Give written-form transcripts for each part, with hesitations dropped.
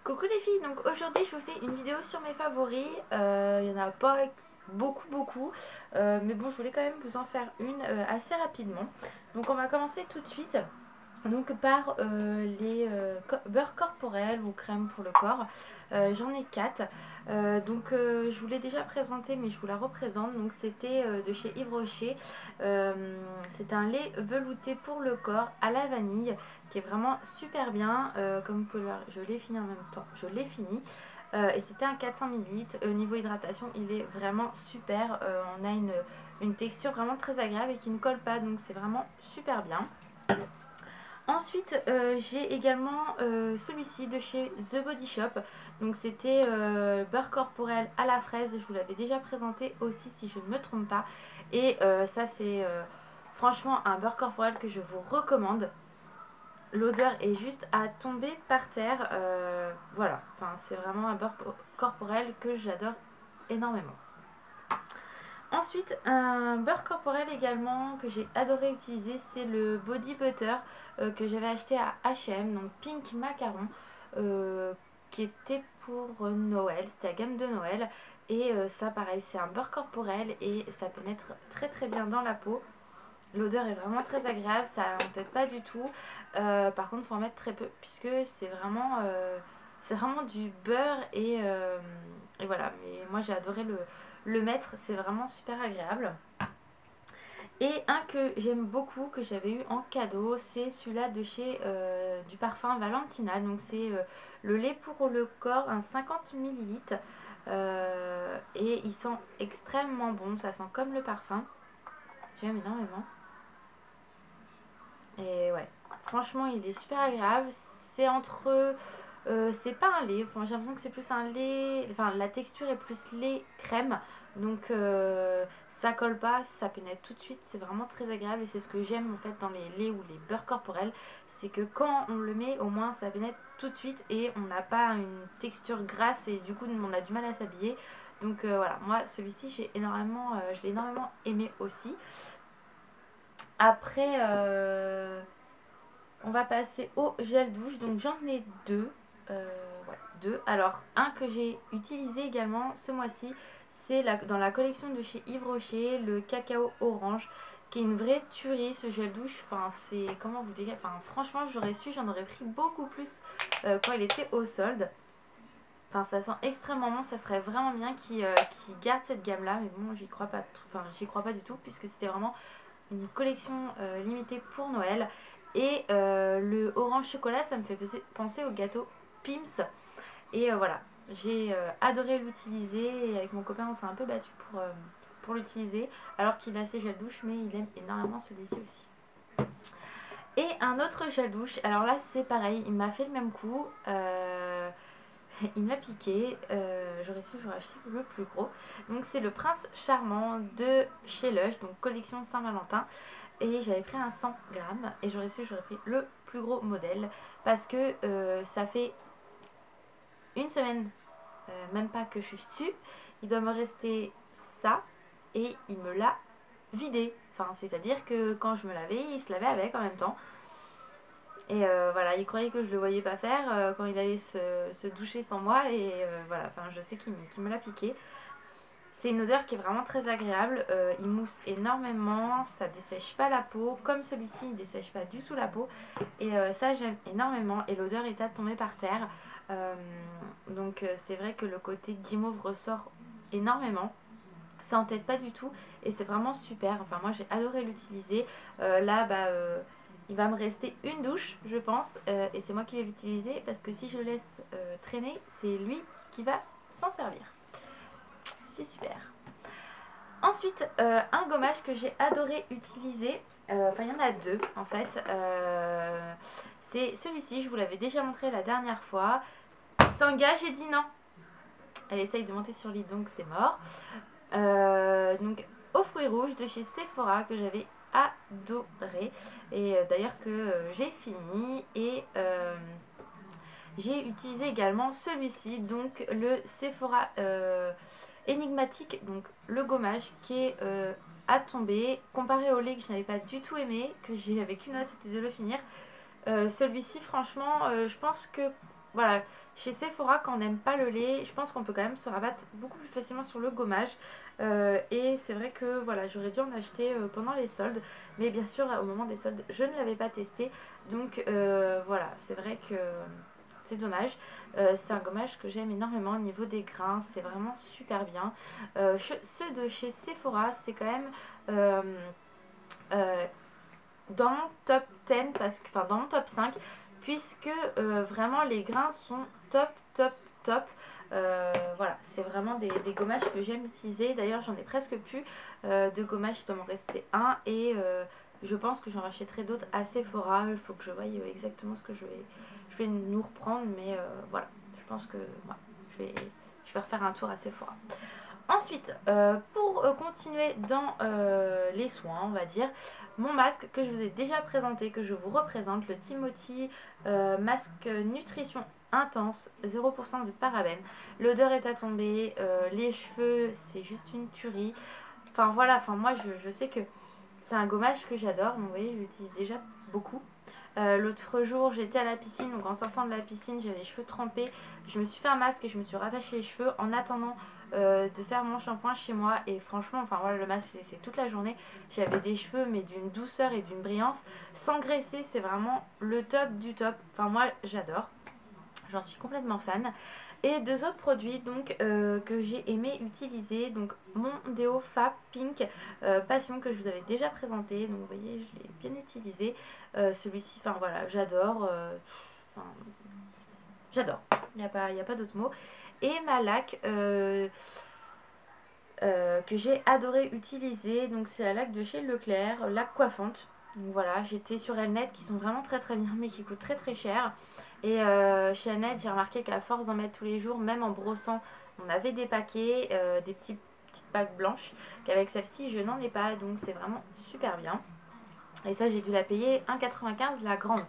Coucou les filles, donc aujourd'hui je vous fais une vidéo sur mes favoris. Il n'y en a pas beaucoup, mais bon, je voulais quand même vous en faire une assez rapidement. Donc on va commencer tout de suite donc par les beurres corporels ou crème pour le corps. J'en ai 4. Je vous l'ai déjà présenté, mais je vous la représente. Donc c'était de chez Yves Rocher. C'est un lait velouté pour le corps à la vanille qui est vraiment super bien. Comme vous pouvez le voir, je l'ai fini en même temps. Je l'ai fini. Et c'était un 400 ml. Au niveau hydratation, il est vraiment super. On a une texture vraiment très agréable et qui ne colle pas. Donc c'est vraiment super bien. Ensuite, j'ai également celui-ci de chez The Body Shop. Donc c'était beurre corporel à la fraise. Je vous l'avais déjà présenté aussi si je ne me trompe pas. Et ça c'est franchement un beurre corporel que je vous recommande. L'odeur est juste à tomber par terre. Voilà, enfin, c'est vraiment un beurre corporel que j'adore énormément. Ensuite, un beurre corporel également que j'ai adoré utiliser, c'est le Body Butter que j'avais acheté à H&M, donc Pink Macaron, qui était pour Noël, c'était la gamme de Noël. Et ça pareil, c'est un beurre corporel et ça pénètre très très bien dans la peau. L'odeur est vraiment très agréable, ça n'entête pas du tout. Par contre, il faut en mettre très peu puisque c'est vraiment du beurre et voilà. Mais moi j'ai adoré le mettre, c'est vraiment super agréable. Et un que j'aime beaucoup, que j'avais eu en cadeau, c'est celui-là de chez du parfum Valentina. Donc c'est le lait pour le corps, un 50 ml. Et il sent extrêmement bon, ça sent comme le parfum. J'aime énormément. Et ouais, franchement, il est super agréable. C'est entre. C'est pas un lait, enfin, j'ai l'impression que c'est plus un lait. Enfin, la texture est plus lait crème. Donc, ça colle pas, ça pénètre tout de suite. C'est vraiment très agréable et c'est ce que j'aime en fait dans les laits ou les beurres corporels. C'est que quand on le met, au moins ça pénètre tout de suite et on n'a pas une texture grasse et du coup on a du mal à s'habiller. Donc voilà, moi celui-ci je l'ai énormément aimé aussi. Après, on va passer au gel douche. Donc j'en ai deux. Ouais, deux. Alors, un que j'ai utilisé également ce mois-ci, c'est dans la collection de chez Yves Rocher, le cacao orange, qui est une vraie tuerie ce gel douche. Enfin, c'est. Comment vous dire. Enfin, franchement, j'aurais su, j'en aurais pris beaucoup plus quand il était au solde. Enfin, ça sent extrêmement bon, ça serait vraiment bien qu'ils gardent cette gamme-là, mais bon, j'y crois pas. Enfin, j'y crois pas du tout, puisque c'était vraiment une collection limitée pour Noël. Et le orange chocolat, ça me fait penser au gâteau Pim's. Et voilà, j'ai adoré l'utiliser. Et avec mon copain, on s'est un peu battu pour l'utiliser. Alors qu'il a ses gels douche, mais il aime énormément celui-ci aussi. Et un autre gel douche, alors là c'est pareil, il m'a fait le même coup. Il me l'a piqué, j'aurais acheté le plus gros. Donc c'est le Prince Charmant de chez Lush, donc collection Saint-Valentin. Et j'avais pris un 100 grammes et j'aurais pris le plus gros modèle. Parce que ça fait une semaine, même pas que je suis dessus. Il doit me rester ça et il me l'a vidé. Enfin, c'est-à-dire que quand je me lavais, il se lavait avec en même temps. Et voilà, il croyait que je le voyais pas faire quand il allait se doucher sans moi. Et voilà, enfin, je sais qu'il me l'a piqué. C'est une odeur qui est vraiment très agréable. Il mousse énormément, ça dessèche pas la peau. Comme celui-ci, il dessèche pas du tout la peau. Et ça, j'aime énormément. Et l'odeur est à tomber par terre. C'est vrai que le côté guimauve ressort énormément. Ça entête pas du tout. Et c'est vraiment super. Enfin, moi, j'ai adoré l'utiliser. Il va me rester une douche, je pense, et c'est moi qui vais l'utiliser parce que si je le laisse traîner, c'est lui qui va s'en servir. C'est super. Ensuite, un gommage que j'ai adoré utiliser, enfin il y en a deux en fait, c'est celui-ci, je vous l'avais déjà montré la dernière fois. S'engage et dit non. Elle essaye de monter sur le lit donc c'est mort. Donc aux fruits rouges de chez Sephora que j'avais adoré et d'ailleurs que j'ai fini et j'ai utilisé également celui-ci, donc le Sephora énigmatique, donc le gommage qui est à tomber comparé au lait que je n'avais pas du tout aimé, que j'ai avec une note, c'était de le finir. Celui-ci franchement je pense que voilà, chez Sephora, quand on n'aime pas le lait, je pense qu'on peut quand même se rabattre beaucoup plus facilement sur le gommage. Et c'est vrai que voilà, j'aurais dû en acheter pendant les soldes. Mais bien sûr, au moment des soldes, je ne l'avais pas testé. Donc voilà, c'est vrai que c'est dommage. C'est un gommage que j'aime énormément au niveau des grains. C'est vraiment super bien. Ceux de chez Sephora, c'est quand même... euh, dans mon top 10, enfin dans mon top 5, puisque vraiment les grains sont top, top, top. Voilà, c'est vraiment des gommages que j'aime utiliser. D'ailleurs, j'en ai presque plus de gommages, il doit m'en rester un. Et je pense que j'en rachèterai d'autres à Sephora. Il faut que je voie exactement ce que je vais nous reprendre. Mais voilà, je pense que ouais, je vais refaire un tour à Sephora. Ensuite, pour continuer dans les soins, on va dire, mon masque que je vous ai déjà présenté, que je vous représente, le Timothy masque nutrition intense, 0% de parabènes. L'odeur est à tomber, les cheveux, c'est juste une tuerie. Enfin voilà, moi je sais que c'est un gommage que j'adore, donc vous voyez, je l'utilise déjà beaucoup. L'autre jour, j'étais à la piscine, donc en sortant de la piscine, j'avais les cheveux trempés. Je me suis fait un masque et je me suis rattaché les cheveux en attendant de faire mon shampoing chez moi. Et franchement, enfin voilà, le masque, j'ai laissé toute la journée. J'avais des cheveux, mais d'une douceur et d'une brillance. Sans graisser, c'est vraiment le top du top. Enfin, moi, j'adore. J'en suis complètement fan. Et deux autres produits donc que j'ai aimé utiliser, donc mon déo Fab Pink Passion que je vous avais déjà présenté, donc vous voyez je l'ai bien utilisé, celui-ci, enfin voilà, j'adore, j'adore, il n'y a pas d'autre mot. Et ma laque que j'ai adoré utiliser, donc c'est la laque de chez Leclerc, laque coiffante. Donc voilà, j'étais sur Elnet qui sont vraiment très très bien mais qui coûtent très très cher. Et chez Elnet, j'ai remarqué qu'à force d'en mettre tous les jours, même en brossant, on avait des paquets, des petites packs blanches, qu'avec celle-ci, je n'en ai pas, donc c'est vraiment super bien. Et ça, j'ai dû la payer 1,95 la grande.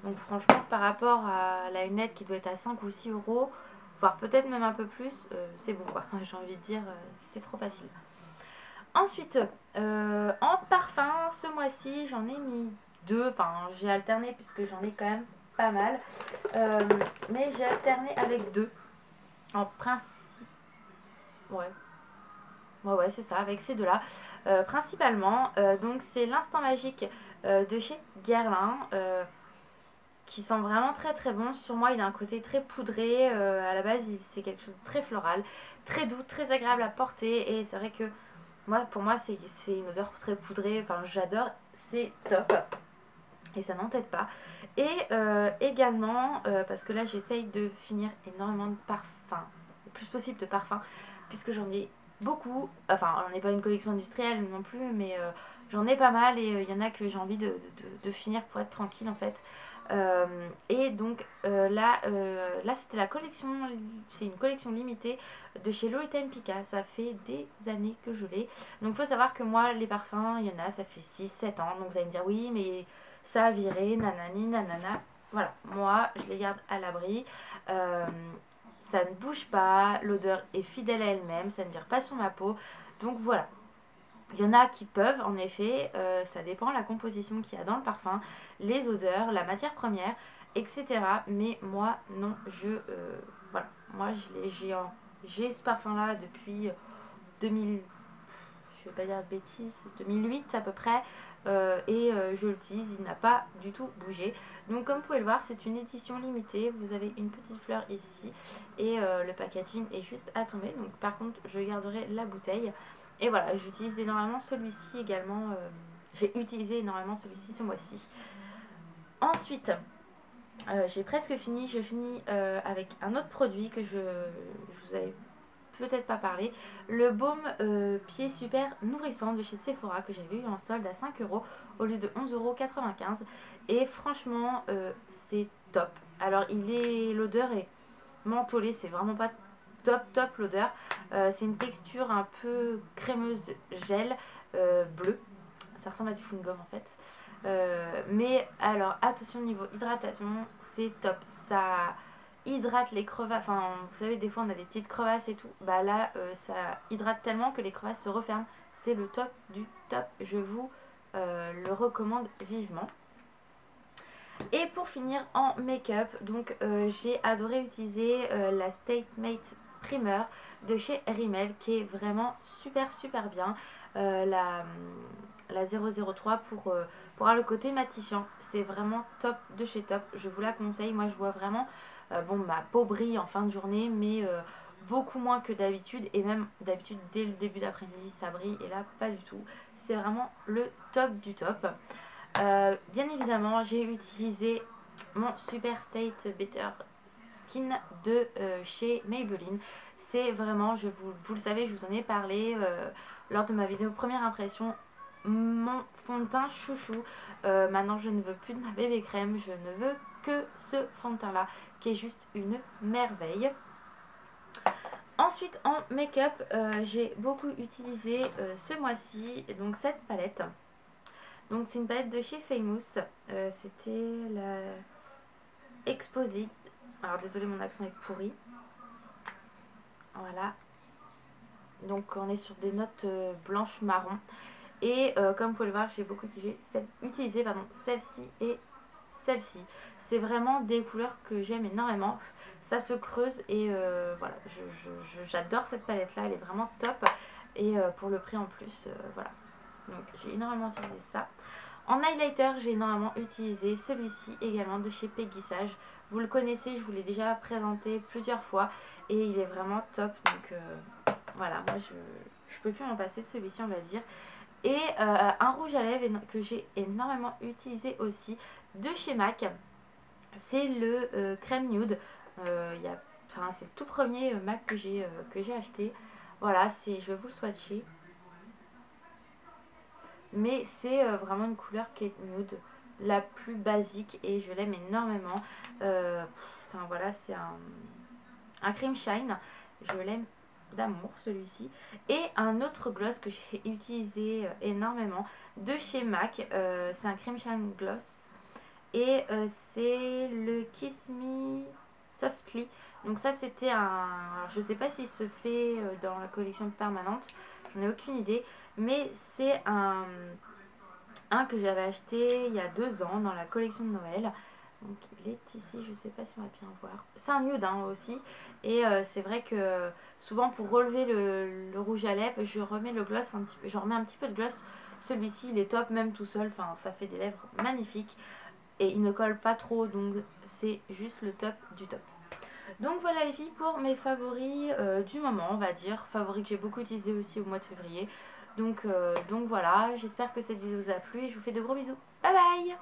Donc franchement, par rapport à la Elnet qui doit être à 5 ou 6 euros, voire peut-être même un peu plus, c'est bon quoi. J'ai envie de dire, c'est trop facile. Ensuite, en parfum, ce mois-ci, j'en ai mis deux. Enfin, j'ai alterné puisque j'en ai quand même pas mal. Mais j'ai alterné avec deux. En principe... Ouais, c'est ça, avec ces deux-là. Principalement, donc c'est l'Instant Magique de chez Guerlain. Qui sent vraiment très très bon. Sur moi, il a un côté très poudré. À la base, c'est quelque chose de très floral, très doux, très agréable à porter. Et c'est vrai que pour moi, c'est une odeur très poudrée. Enfin, j'adore. C'est top. Et ça n'entête pas. Et également, parce que là, j'essaye de finir énormément de parfums, le plus possible de parfums, puisque j'en ai beaucoup. Enfin, on n'est pas une collection industrielle non plus, mais j'en ai pas mal. Et il y en a que j'ai envie de finir pour être tranquille en fait. Et donc là c'était la collection, c'est une collection limitée de chez Lolita Pika. Ça fait des années que je l'ai. Donc il faut savoir que moi les parfums, il y en a, ça fait 6-7 ans. Donc vous allez me dire oui mais ça a viré, nanani, nanana. Voilà, moi je les garde à l'abri. Ça ne bouge pas, l'odeur est fidèle à elle-même, ça ne vire pas sur ma peau. Donc voilà. Il y en a qui peuvent, en effet, ça dépend de la composition qu'il y a dans le parfum, les odeurs, la matière première, etc. Mais moi, non, voilà, moi j'ai ce parfum-là depuis 2000, je vais pas dire de bêtises, 2008 à peu près, et je l'utilise, il n'a pas du tout bougé. Donc comme vous pouvez le voir, c'est une édition limitée, vous avez une petite fleur ici, et le packaging est juste à tomber. Donc par contre, je garderai la bouteille. Et voilà, j'utilise énormément celui-ci également. J'ai utilisé énormément celui-ci ce mois-ci. Ensuite, j'ai presque fini. Je finis avec un autre produit que je vous avais peut-être pas parlé. Le baume pied super nourrissant de chez Sephora que j'avais eu en solde à 5 euros au lieu de 11,95 €. Et franchement, c'est top. Alors, l'odeur est mentholée, c'est vraiment pas top l'odeur. C'est une texture un peu crémeuse gel bleu. Ça ressemble à du chewing-gum en fait. Mais alors attention niveau hydratation, c'est top. Ça hydrate les crevasses. Enfin, vous savez, des fois on a des petites crevasses et tout. Bah là, ça hydrate tellement que les crevasses se referment. C'est le top du top. Je vous le recommande vivement. Et pour finir en make-up, donc j'ai adoré utiliser la State Mate Primer de chez Rimmel qui est vraiment super bien. La 003 pour avoir le côté matifiant, c'est vraiment top de chez top, je vous la conseille. Moi je vois vraiment, bon, ma peau brille en fin de journée, mais beaucoup moins que d'habitude, et même d'habitude dès le début d'après-midi ça brille, et là pas du tout. C'est vraiment le top du top. Bien évidemment, j'ai utilisé mon Super State Better Skin de chez Maybelline. C'est vraiment, vous le savez, je vous en ai parlé lors de ma vidéo première impression, mon fond de teint chouchou. Maintenant, je ne veux plus de ma bébé crème, je ne veux que ce fond de teint là, qui est juste une merveille. Ensuite, en make-up, j'ai beaucoup utilisé ce mois-ci donc cette palette. Donc c'est une palette de chez Famous, c'était la Exposite. Alors désolé, mon accent est pourri. Voilà. Donc on est sur des notes blanches marron. Et comme vous pouvez le voir, j'ai beaucoup utilisé celle-ci et celle-ci. C'est vraiment des couleurs que j'aime énormément. Ça se creuse et voilà, j'adore cette palette là, elle est vraiment top. Et pour le prix en plus, voilà. Donc j'ai énormément utilisé ça. En highlighter, j'ai énormément utilisé celui-ci également de chez Peggy Sage. Vous le connaissez, je vous l'ai déjà présenté plusieurs fois et il est vraiment top. Donc voilà, moi je peux plus m'en passer de celui-ci, on va dire. Et un rouge à lèvres que j'ai énormément utilisé aussi de chez MAC. C'est le crème nude. C'est le tout premier MAC que j'ai acheté. Voilà, je vais vous le swatcher. Mais c'est vraiment une couleur qui est nude, la plus basique, et je l'aime énormément. Enfin voilà, c'est un cream shine, je l'aime d'amour celui-ci. Et un autre gloss que j'ai utilisé énormément de chez MAC, c'est un cream shine gloss, et c'est le Kiss Me Softly. Donc ça c'était alors je sais pas s'il se fait dans la collection permanente, j'en ai aucune idée, mais c'est un que j'avais acheté il y a 2 ans dans la collection de Noël. Donc il est ici, je sais pas si on va bien voir. C'est un nude aussi. Et c'est vrai que souvent pour relever le rouge à lèvres, je remets le gloss un petit peu. Je remets un petit peu de gloss. Celui-ci il est top même tout seul. Enfin ça fait des lèvres magnifiques. Et il ne colle pas trop, donc c'est juste le top du top. Donc voilà les filles pour mes favoris du moment, on va dire. Favoris que j'ai beaucoup utilisé aussi au mois de février. Donc voilà, j'espère que cette vidéo vous a plu et je vous fais de gros bisous. Bye bye!